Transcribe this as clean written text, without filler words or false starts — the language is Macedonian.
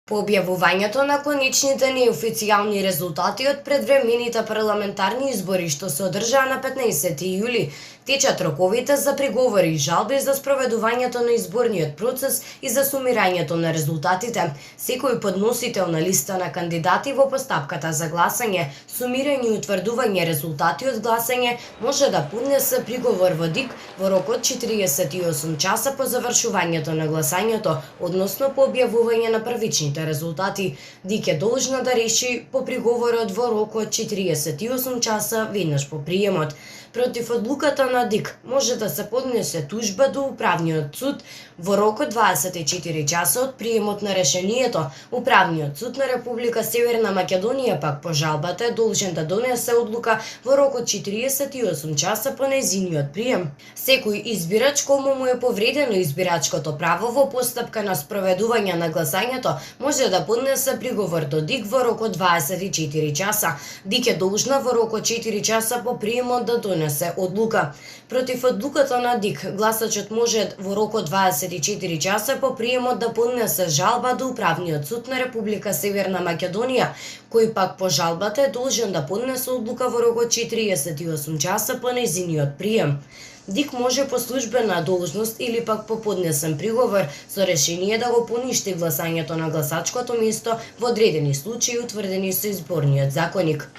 По објавувањето на конечните неофицијални резултати од предвремените парламентарни избори што се одржаа на 15 јули, течат роковите за приговори и жалби за спроведувањето на изборниот процес и за сумирањето на резултатите. Секој подносител на листа на кандидати во постапката за гласање, сумирање и утврдување резултати од гласање може да поднесе приговор во ДИК во рок од 48 часа по завршувањето на гласањето, односно по објавување на првичните резултати. ДИК е должна да реши по приговорот во рок од 48 часа веднаш по приемот. Против одлуката на ДИК може да се поднесе тужба до Управниот суд во рок од 24 часа од приемот на решението. Управниот суд на Република Северна Македонија пак по жалбата е должен да донесе одлука во рок од 48 часа по нејзиниот прием. Секој избирач кому му е повредено избирачкото право во постапка на спроведување на гласањето може да поднесе приговор до ДИК во рок од 24 часа. ДИК е должна во рок од 4 часа по приемот да донесе одлука. Против одлуката на ДИК, гласачот може во рок од 24 часа по приемот да поднесе жалба до Управниот суд на Република Северна Македонија, кој пак по жалбата е должен да поднесе одлука во рок од 48 часа по нејзиниот прием. ДИК може по службена должност или пак по поднесен приговор со решение да го поништи гласањето на гласачкото место во одредени случаи утврдени со изборниот законник.